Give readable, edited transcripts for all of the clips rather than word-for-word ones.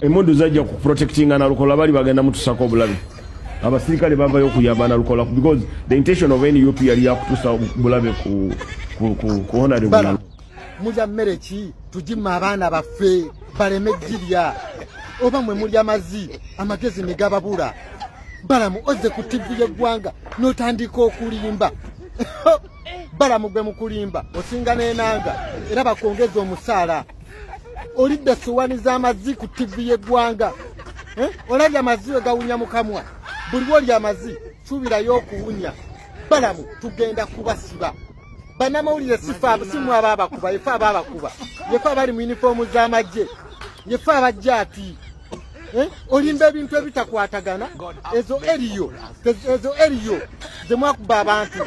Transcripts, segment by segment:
emondo zajja ku protectinga na lukola bali bagenda mutusako obulabe abasirikale bava okuyamba na lukola because the intention of NUP yali yakutusa obulabe ku honorable muja mmereki tujima abaana baffe baleme jirya oba mwe mulya mazi amagezi negababula balamu oze ku TV y'eggwanga n'otandika okulimba balamu gwe mukulimba osinga n'enanga era bakongeza omusaala olidde suwani z'amazzi ku TV y'eggwanga olabye amazzi we gawunya mu kamwa buli lw'olya amazzi suubirayo okuwunya balamu tugenda kubasiba banamawulire simu ababakuba yefe ababakuba yefe abali mu uniformu z'amagye yefe abajja ati olimba ebintu ebitakwatagana ezo eriyo zemwakuba abantu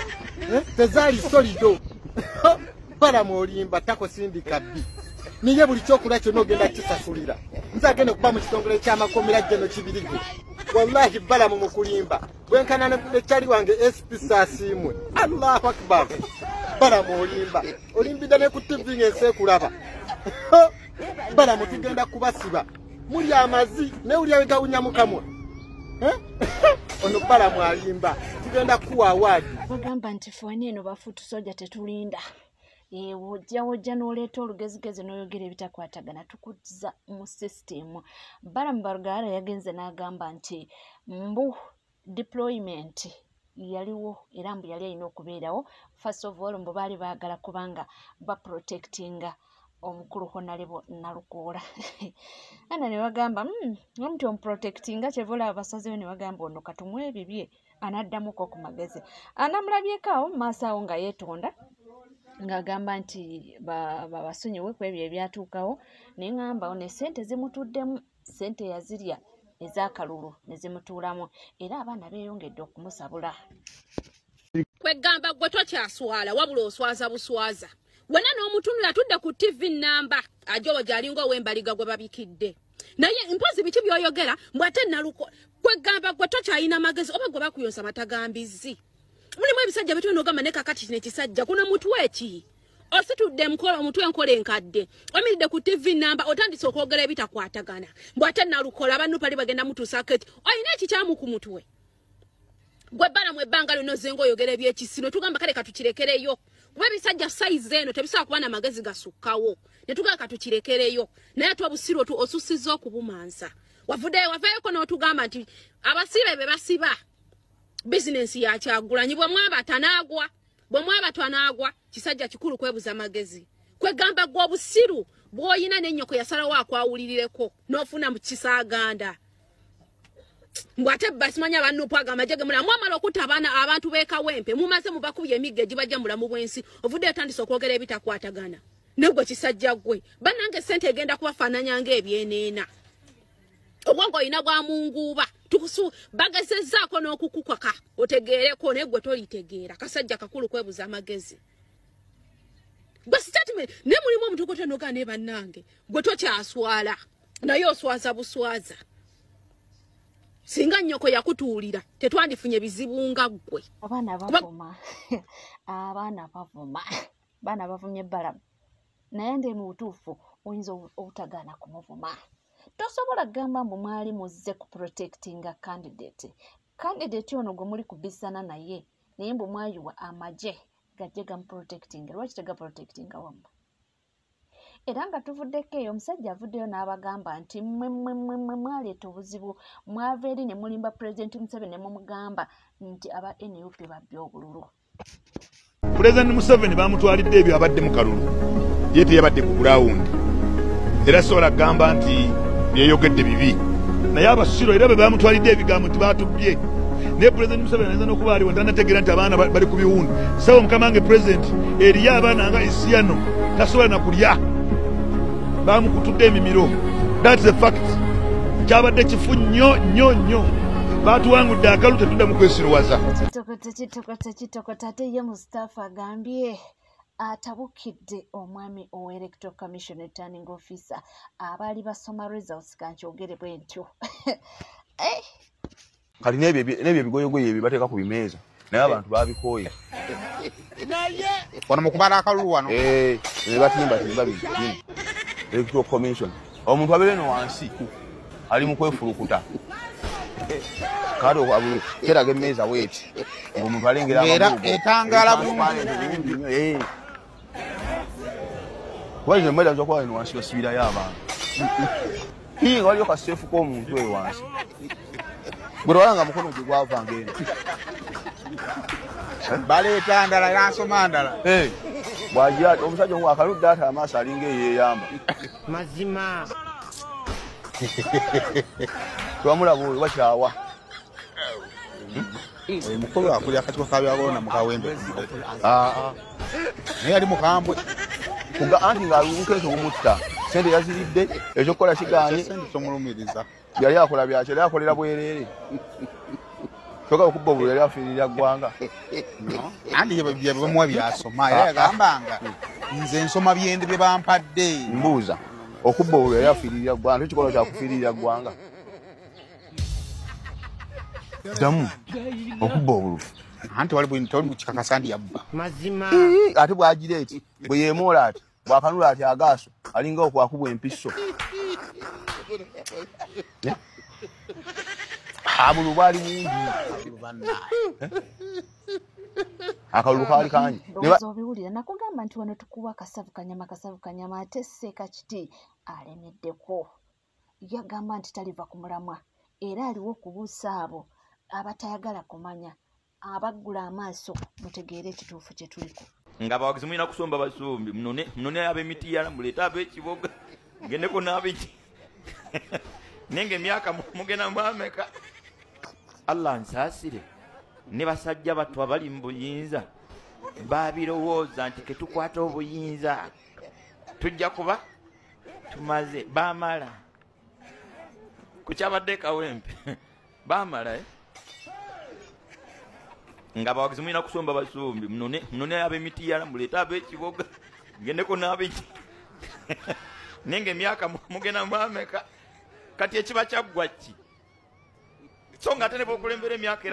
tezaali solido balamu olimba tako sindika bbi niye buli kyokulya kyonna ogenda kisasulira nze agenda okuba mu kitongole ky'amakomera geno kibirige wallahi balamu mu kulimba bwenkana nekyali wange SP Sasimwe Allahu akbar balamu olimba olimbidde ne ku TV ng'ensi ekulaba balamu tugenda kubasiba muli amazi ne uli gawunya mu kamwa ono balamu alimba tugenda kuwa awadi bagamba nti fani eno bafutu soja tetulinda wojja n'oleeta olugezigezi n'oyogera ebitakwatagana tukuzza mu system balamu Barugara yagenze n'agamba nti mbu deployment yaliwo era mbu yali alina okubeerawo first of all mbu baali baagala kubanga baprotectinga omukulu honalebo Nalukoola ana ne bagamba omuti omuprotectinga kyevula abasazeyo ne bagamba ono katumwe ebibye anaddamuko ku magezi anamulabyekaawo maaso awo nga yeetonda ng'agamba nti babasonyiwe ku ebyo ebyatuukawo naye ngamba ne ssente zimutuddemu ssente yazirya ez'akalulu ne zimutuulamu era abaana beeyongedde okumusabula kwegamba gwe tokyaswala wabula oswaza buswaza wena n'omutundu yatudde ku TV namba ajowo gy'alinga ow'embaliga gwe babikidde naye mpozi biki by'oyogera mbw ate Nalukoola kwegamba gwe tokyalina magezi oba gwe bakuyonsa matagambizi mulimu ebisajja bitwena ogamba ne kakati kino ekisajja kuno mutwe ki ositudde omutwe enkola enkadde omiridde ku TV namba otandise okwogera ebitakwatagana mbw ate Nalukoola abannu pali bagenda mutuusaako eti olina ekikyamu ku mutwe gwe balamu ebbanga lyonna ozenga oyogera ebyekisino tugamba kale katukirekereyo kuba ebisajja sayizi eno tebisobola kuba n'amagezi gasukkawo ne tugamba katukirekereyo naye ate obusiru osusizza okubumansa wavaayoko n'otugamba nti abasibe be basiba bizinensi yakyagulanyi bwe mwaba tanaagwa kisajja kikulu kwebuza magezi kwegamba gwe obusiru bw'oyina n'ennyoko yasalawo akwawulirireko n'ofuna mu kisaaganda mbw ate basimanya abannupu aga amagye gemula mwamala okutta abantu b'ekawempe mumaze mubakubye emigga egibajja mulamu bw'ensi ovudde otandise okwogera ebitakwatagana negwe kisajja gwe bannange essente egenda kubafaananya ng'ebyeneena obwongo olina bwa munguuba bagezezzaako n'okukukaka otegeereko naye gwe tolitegeera kasajja kakulu kwebuza amagezi gwe statement ne mulimu omuntu gotenoga ne bannange gwe tokyaswala naye oswaza buswaza singa nnyoko yakutuulira tetwandifunye bizibu nga ggwe abaana bavuma baana bavumye balamu naye ndi mu butuufu oyinza obutagaana kumuvuma tosobola kugamba mbu mwali muzze ku protectinga candidate ono gwe muli kubisana naye mbu mwayiwa amagye gajje gamuprotectinga lwaki tegaprotectinga wamma era nga tuvuddeko eyo omusajja avuddeyo n'abagamba nti mmwe mwaleeta obuzibu mwava eri ne mulimba Pulezidenti Museveni ne mumugamba nti aba NUP babbye obululu Pulezidenti Museveni bamutwalidde ebyo abadde mu kalulu ye teyabadde ku gurawundi era sobola kugamba nti byeyogedde bibi naye abasiro era be bamutwalidde ebigambo nti baatubbye naye Pulezidenti Museveni ayinza n'okuba aliwo tanategeera nti abaana bali ku biwundu sawa mukama wange Pulezidenti eriyo abaana nga Isiyano tasobola na kulya bamukutudde emimiro that's a fact kyabadde kifu nnyo batuwangudde akalu tetuddamu kwesiruwaza kitokota ate ye Mustafa agambye atabukidde omwami Electoral Commission returning officer abaali basoma results kankyogere bwe ntyo kali n'ebyo ebigoyogoyo ebyo bateeka ku bimeeza naye abantu babikooye wano mu kubala akalulu wano ne batimba Electoral Commission omuntu abeere no wansi ali mu kwefulukuta kado keraga emmeeza weeti ng'omuntu alengera etangala walizo emmere aza kuba eno wansi basibirayo abantu nga waliyo kaseefu k'omuntu eyo wansi bwe towalanga mukono gye gwavanga eno baleeta ndala nasoma ndala bw'agira ati omusajja omu akaludde ate amaaso alinga eyeeyamba mazima twamulaba oyo bakyawa mukolo akulya akatiko kabyabona mukawembe naye ali mukambwe anti ng'alunkeeso omutta sente yaziridde ekyokukola kigaanye somulumiriza yali akola byakyo yali akolera bwereere toka okubba obululu yali afiirira ggwanga andi byebamuwa byasoma era yagambanga nze nsoma byende bye bampadde mbuuza okubba obululu yali afiirira ggwanga tekikola kyakufiirira ggwanga ddamu okubba obululu anti wali kukikakasa ndi yabba mazima ate bw'agira eti bwe yeemoola ati bw'akanula ati agaaso alinga okwakubwa empiso abulu bwali bungi akalulu kaali kangi ndowooza obiwulira nakugamba nti wano tukuwa kasavu kanyama ate seeka kiti alemeddeko yagamba nti taliva ku mulamwa era aliwo okubuusa abo abatayagala kumanya abaggula amaaso mutegeere ekituufu kye tuliko ng'abawagizi mulina kusomba basumbi munone ab'emiti yala muleete ab'ekiboga gendeko n'abeki naye ng'emyaka mugenda mwameka Allah nsaasire ne basajja battu abali mu buyinza babirowooza nti ketukwata obuyinza tujja kuba tumaze baamala ku kyabadde kawempe baamala ng'abawagizi mulina kusomba basumbi munone ab'emiti yala muleete ab'ekiboga gendeko n'abeki naye ng'emyaka mugenda mwameka kati ekiba kyaggwa ki so nga ate ne bw'okulembera emyaka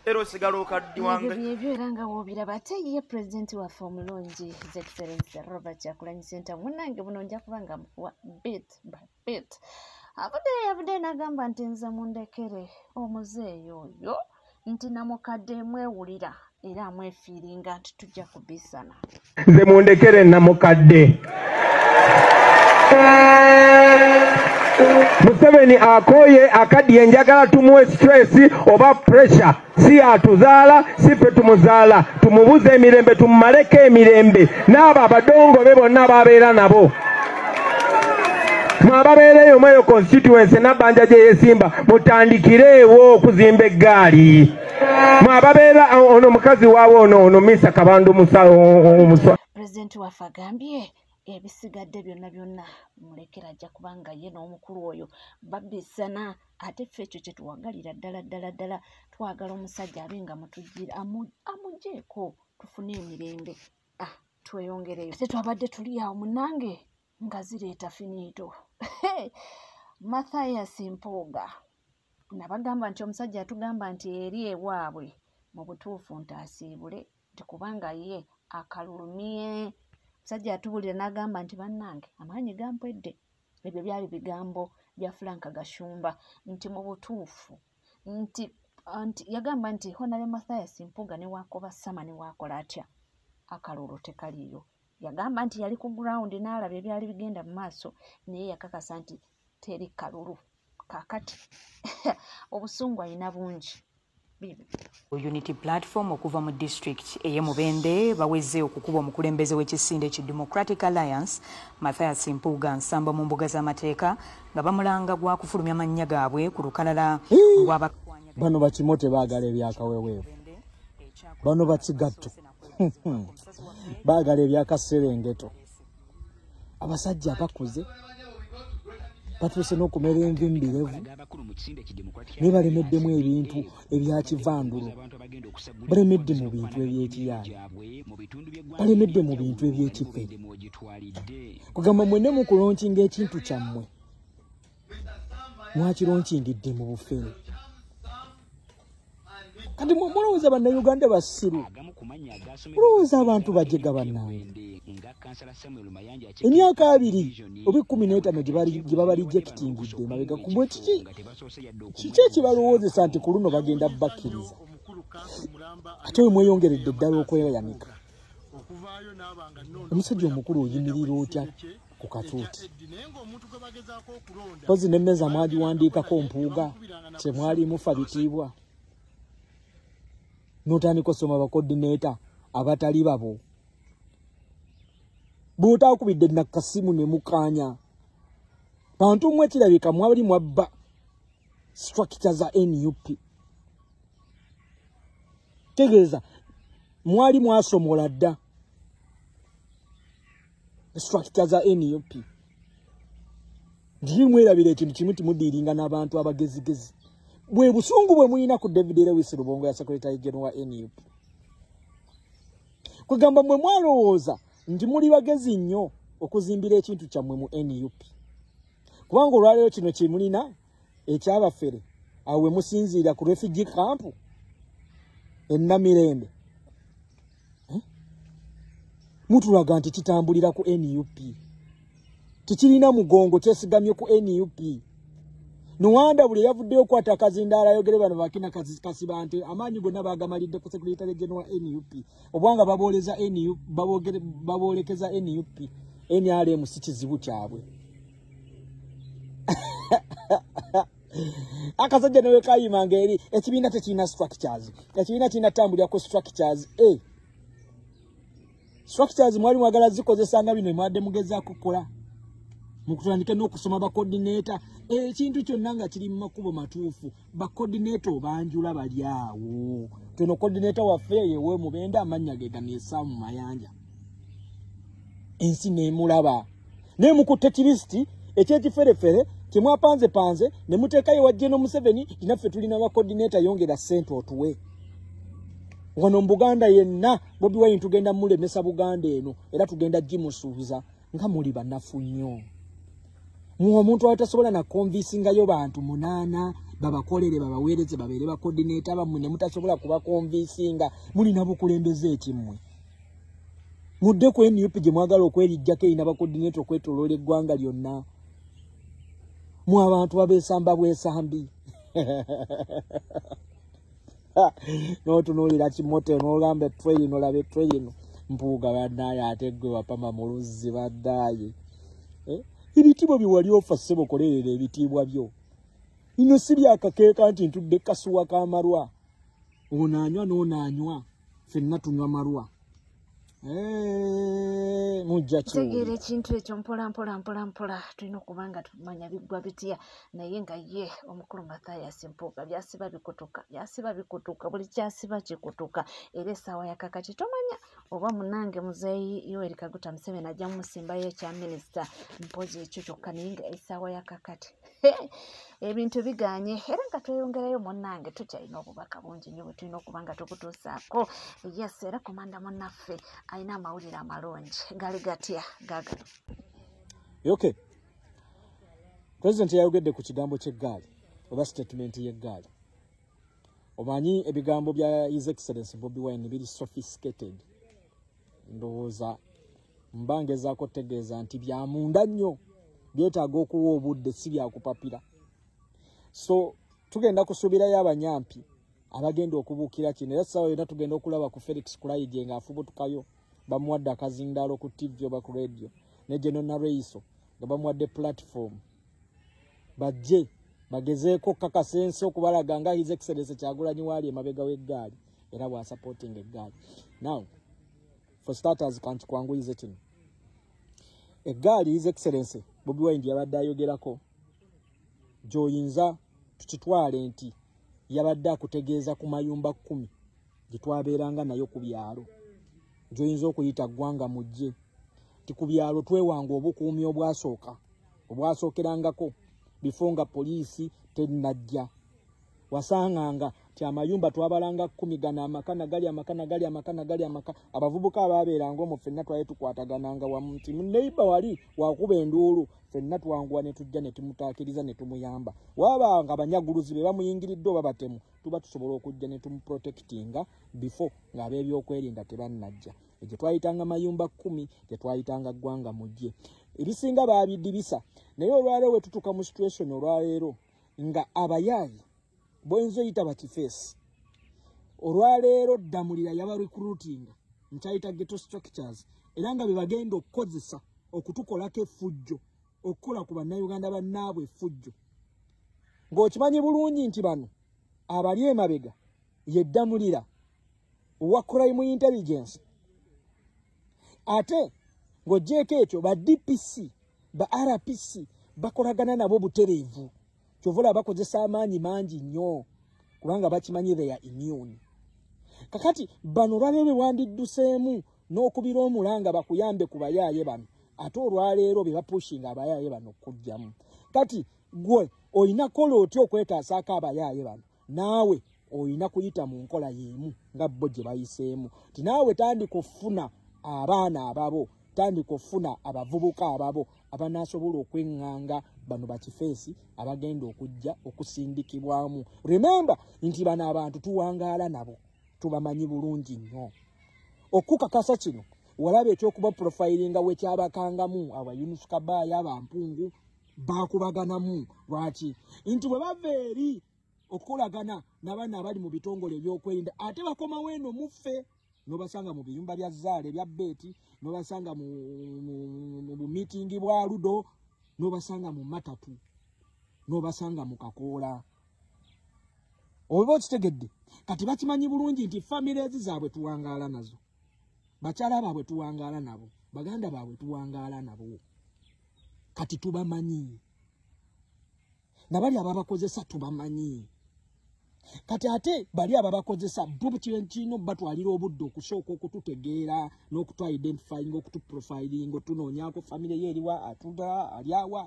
era osigala okaddiwanga ebyo era nga woobiraba ate ye pulezidenti waffe omulungi his excellency Robert Kyagulanyi Ssentamu munnange buno nja kuba nga mukuwa bit by bit avudde n'agamba nti nze mundekere omuzeeyi oyo nti namukadde mwewulira era mwefiiringa nti tujja kubisana nze mundekere namukadde Museveni akoye akaddiye njagala tumuwe stress oba pressure si atuzaala si ffe tumuzaala tumubuze emirembe tumumaleko emirembe n'abo abadongo be bonna babeera nabo mwababeereyo mweyo constituency nabbanja gye yeesimba mutandikireewo okuzimba eggaali mwababeera ono mukazi waawe ono Misa Kabandu omuswa pulezidenti waffe agambye ebisigadde byonna mulekera ajja kubanga ye n'omukulu oyo babisana ate ffe ekyo kye tuwagalira ddala twagala omusajja abe nga mutujjira amugyeko tufune emirembe tweyongereyo ate twabadde tuli awo munnange nga zireeta finito Mathias Mpuuga nabagamba nti omusajja atugamba nti eri ewaabwe mu butuufu ntaasiibule nti kubanga ye akalulumye Sajja atubulira n'agamba nti bannange amaanyi gampwedde ebyo byali bigambo bya Frank Gashumba nti mu butuufu nti yagamba nti Honale Mathias Mpuuga ne wakoba Sama ne wakola atya akalulu tekaliyo yagamba nti yali ku ground n'alaba ebyali bigenda mu maaso naye yakakasa nti teri kalulu kakati obusungu alina bungi Unity Platform okuva mu district eye Mubende baweze okukuba omukulembeze w'ekisinde ki Democratic Alliance Mathias Mpuuga nsamba mu mbuga z'amateeka nga bamulanga gwa kufulumya amannya gaabwe ku lukalala lw'abakwanya bano bakimote baagala ebyakaweweevu bano bakigatto baagala ebyakaserengeto abasajja abakuze batuuse n'okumera envi mbirevu naye balemeddemu ebintu ebyakivandulu balemedde mu bintu ebyekiyaayi balemedde mu bintu ebyekife kugamba mwenne mukulonkinga ekintu kyammwe mwakironsingidde mu bufere kati mulowooza bannayuganda basiru mulowooza abantu bajega bannange emyaka 2 oba 15 gye baba rejectingidde mabega kumwe kiki ekibalowoozesa nti ku luno bagenda bakkiriza ate we mweyongeredde eddala okweyanika omusajja omukulu oyimirira otya ku katuuti pozi n'emmeza mwagiwandiikako mpuuga temwali mufa bitiibwa n'otandika osoma bakodineta abatali babo bw'otaakubidde nakasimu ne mukaanya bantu mmwe kirabika mwali mwabba structure za NUP tegeeza mwali mwasomola dda structure za NUP ndiri mwerabira ekintu kimu timudiiringa n'abantu abagezigezi bwe busungu bwe mulina ku David Lewis Lubongo ya Secretary General wa NUP kugamba mwe mwalowooza nti muli bagezi nnyo okuzimbira ekintu kyammwe mu NUP kubanga olwaleero kino kye mulina ekyabafere awo we musinziira ku refugee camp ennamirembe mutulaga nti kitambulira ku NUP tikirina mugongo kyesigamye ku NUP Nuwanda buli yavuddeyo okwata akazindaala ayogere bano bakina kasiba nti amaanyi gonna bagamalidde ku Secretary General NUP obwanga babooleza NUP baboolekeza NUP NRM si kizibu kyabwe akasajja nawe kayimanga eri ekibiina tekirina structures ekibiina kirina tambulira ku structures structures mwali mwagala zikozesa nga bino mwadde mugezaako kukola mukutandike n'okusoma bakodineta ekintu kyonna nga kiri mu makubo matuufu bakodineta obanjula bali awo tono kodineta waffe yewe mubenda amannya ge ganeesa mu mayanja ensi neemulaba naye mukutte kirisiti ekyekiferefere kyemwapanzepanze ne muteekayo wa General Museveni tinaffe tulina bakodineta yongera ssente otuwe wano mu Buganda yenna Bobi Wine tugenda mulemesa Buganda eno era tugenda gimusuubiza nga muli banafu nnyo omuntu atasobola na konvisingayo bantu 8 babakolere babaweereze babeere bakodineta bamwe ne mutasobola kuba konvisinga muli nabo kulembeze ekimmwe mudde ku NUP gye mwagala okwerijjako erina bakodineta okwetoloola eggwanga lyonna mu abantu abeesamba bwesambi n'otunuulira kimote n'olamba ettwe lino laba ettwe lino mpuuga baddaye ate ggwe wapama mu luzzi baddaye ebitiibwa bye wali ofa ssebo kolerera ebitiibwa byo bino si byakakeeka nti ntudde kasuwa k'amalwa onaanywa n'onaanywa ffenna tunywa malwa mujja kitegeera ekintu ekyo mpola tulina okuba nga tumanya biggwa bitya naye nga ye omukulu Mathias Mpuuga byasiba bikutuka buli kyasiba kikutuka era essaawa yakakati tomanya oba munange muzeeyi Yoweri Kaguta Museveni ajja mumusimbayo ekya minisita mpozi ekyo kyokka naye nga essaawa yakakati ebintu biganye era nga tweyongerayo munnange tukyalina obubaka bungi nnyo bwe tulina okuba nga tukutuusaako yes era komanda munnaffe alina amawulire amalungi gali gatya gaagano okay president yayogedde ku kigambo ky'eggaali oba statement y'eggaali omanyi ebigambo bya his excellence Bobi Wine biri sophisticated ndowooza mbangezaako tegeeza nti byamunda nnyo byetaaga okuwa obudde si byakupapira so tugenda kusuubirayo abanyampi abagenda okubuukira kino era ssaawa yonna tugenda okulaba ku Felix Kulayigye ng'afubutukayo bamuwadde akazindaalo ku TV oba ku radio ne General Reiso nga bamuwadde platform bajje bagezeeko kakasensi okubalaga nga his excellence Kyagulanyi waali emabega w'eggaali era bwa supporting eggaali now for starters kanti kwanguyize kino eggaali his excellence Bobi Wine yabadde ayogerako gy'oyinza tukitwale nti yabadde akutegeeza ku mayumba 10 gye twabeeranga nayo ku byalo gy'oyinza okuyita ggwanga mujje ti ku byalo twewanga obukuumi obwasookerangako bifo nga poliisi tennajja wasanganga ti amayumba twabalanga 10 gana amakana gali abavubuka abaabeeranga omwo ffenna twali tukwatagananga wamu nti neiba wali wakuba enduulu ffenna twanguwa ne tujja ne tumutaakiriza ne tumuyamba wabanga abanyaguluzi be bamuyingiridde oba batemu tuba tusobola okujja ne tumuprotectinga before ng'abeebyokwerinda tebannajja gye twayitanga mayumba 10 gye twayitanga ggwanga mujje ebisinga baabidibisa naye olwaleero we tutuuka mu situation olwaleero nga abayaayi bwenzo yita bakifeesi olwaleero Damulira yaba recruiting nkyayita ghetto structures era nga bebagenda okukozesa okutukolako effujjo okukola ku bannayuganda bannaabwe effujjo ng'okimanyi bulungi nti bano abali emabega ye Damulira owa crime intelligence ate ng'ogyeko ekyo ba DPC ba RPC bakolagana nabo butereevu kyovula bakozesa amaanyi mangi nnyo kubanga bakimanyi theya immune kakati bano lwaleero bewandidduseemu n'okubira omulanga bakuyambe ku bayaaye bano ate olwaleero be bapushinga abayaaye bano okujjamu kati gwe olina kola otya okwetaasaako abayaaye bano naawe olina kuyita mu nkola y'emu nga bo gye bayiseemu ti naawe tandika okufuna abaana ababo tandika okufuna abavubuka ababo abanaasobola okweŋŋanga bano bakifeesi abagenda okujja okusindikibwamu rememba nti bano abantu tuwangaala nabo tubamanyi bulungi nnyo okukakasa kino walaba ekyokuba profilinga wekyabakangamu aba Yunus Kabaya abampungu bakubaganamu lwaki nti bwe bava eri okukolagana n'abaana abali mu bitongole ebyokwerinda ate bakomawo eno muffe nobasanga mu biyumba bya Zaale bya Beti nobasanga mu mitingi bwa Ludo nobasanga mu matatu nobasanga mu Kakoola oba kitegedde kati bakimanyi bulungi nti families zaabwe tuwangaala nazo bakyala baabwe tuwangaala nabo baganda baabwe tuwangaala nabo kati tubamanyi nabali ababakozesa tubamanyi kati ate bali ababakozesa bo kino batwalira obudde okusooka okututegeera n'okutu identifying okutu profiling otunoonyako family ye eriwa atuda alyawa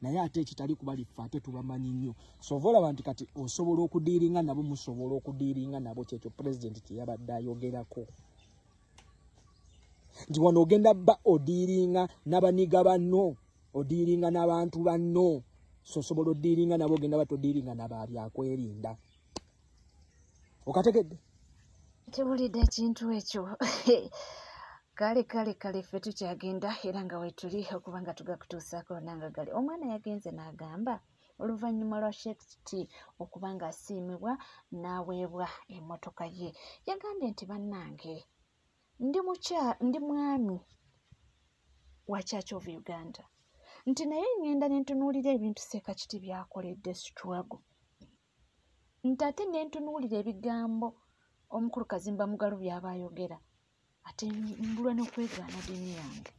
naye ate ekitali kubali ffe ate tubamanyi nnyo sovola bantu kati osobola okudiiringa nabo musobola okudiiringa nabo kyekyo president kyeyabadde ayogerako nti wano ogenda ba odiiringa n'abaniga banno odiiringa n'abantu banno sosobola odiiringa nabo ogenda batodiiringa nabaalyakwerinda okategedde kiwulidde ekintu ekyo kale ffe tukyagenda era nga wetuli okuba nga tugakutuusaako nanga gali omwana yagenze n'agamba oluvannyuma lwa Sheikh okuba nga asiimibwa n'aweebwa emmotoka ye yagambye nti bannange ndi mwami wa Church of Uganda nti naye ngenda nentunuulira ebintu Ssekakiti byakoledde struggle nti ate nentunuulira ebigambo omukulu Kazimba Mugalu byaba ayogera ate mbulwa n'okwegaana ddiini yange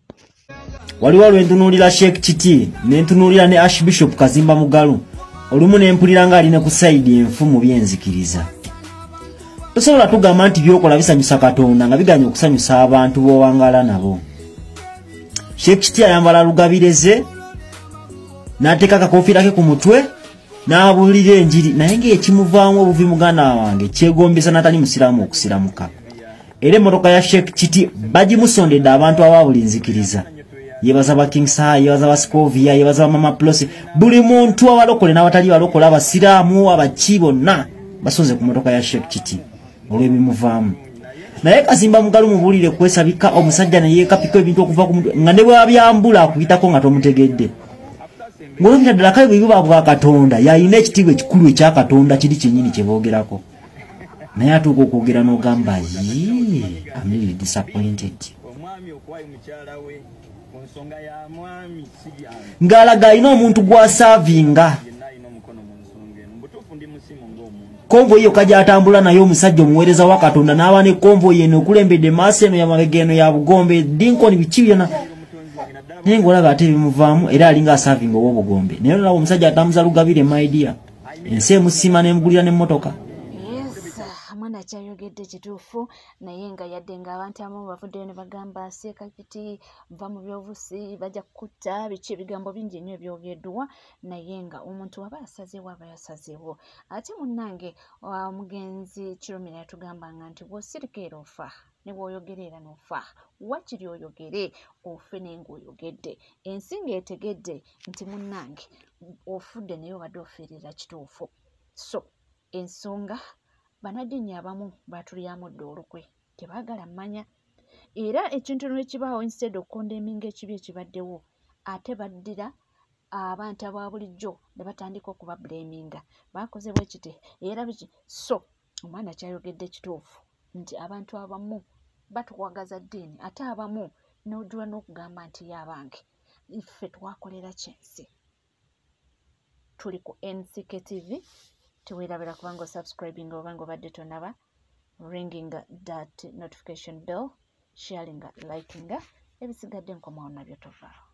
waliwo lwentunuulira Sheikh Kiti nentunuulira ne Archbishop Kazimba Mugalu olumu nempulira nga alina ku sayidi enfu mu byenzikiriza tosobola tugamba nti byokola bisanyusa Katonda nga biganya okusanyusa abantu b'owangaala nabo Sheikh Kiti ayambala lugabireze n'ateeka akakofiira ke ku mutwe n'abuulira enjiri naye ng'ekimuvaamu obuvi muganda wange kyegombesa n'atali musiraamu okusiramuka era emmotoka ya Sheikh Kiti bagimusondedde abantu ababulinzikiriza yebaza ba King Saha yebaza ba Scovia yebaza ba Mama Plus buli muntu abalokole n'abatali balokole abasiraamu abaki bonna basonze ku mmotoka ya Sheikh Kiti olw'ebimuvaamu naye Kazimba Mugalu mubuulire kwesabika omusajja ne yeekapika ebintu okuva ku mutwe nga ne bwe babyambula akuyitako nga tomutegedde ngolobira ddala kale bwe biba bwa Katonda yalina ekitiibwa ekikulu ekya Katonda kiri kyennyini kye boogerako naye atuuka okwogera n'ogamba I'm really disappointed ng'alaga alina omuntu gw'asaavinga konvoyi yokka gy'atambula naye omusajja omuweereza wa Katonda n'aba ne konvoyi eno okulembedde maaso eno yamabega eno ya Bugombe Dinkoni biki byonna naye ng'olaba ate bimuvaamu era alinga asaavinga ow'Obugombe naye olaba omusajja atambuza lugabire maidia ensi emusiima n'emugulira n'emmotoka mwana kyayogedde kituufu naye nga yadde ng'abantu abamu bavuddeyo ne bagamba Ssekakiti va mu byobufuzi bajja kukutta biki ebigambo bingi nnyo ebyogeddwa naye nga omuntu aba yasazeewo aba yasazeewo ate munnange omugenzi Kirumira yatugambanga nti bw'osirika era ofa ne bw'oyogera era n'ofa wakiri oyogere ofe naye ng'oyogedde ensi ng'etegedde nti munnange ofudde naye obadde ofiirira kituufu so ensonga banaddiini abamu batulyamu dda olukwe tebaagala mmanya era ekintu n'ekibaawo instead okukondemminga ekibi ekibaddewo ate baddira abantu aba bulijjo ne batandika okuba blaminga bakoze bwe kiti era biki so omwana kyayogedde kituufu nti abantu abamu batuwagaza ddiini ate abamu n'ojula n'okugamba nti yabange iffe twakolera kyensi tuli ku NCK TV teweerabira kubanga subscribing oba ng'obadde tonaba ringing that notification bell sharing liking ebisigadde nkomawo nabyo tovaawo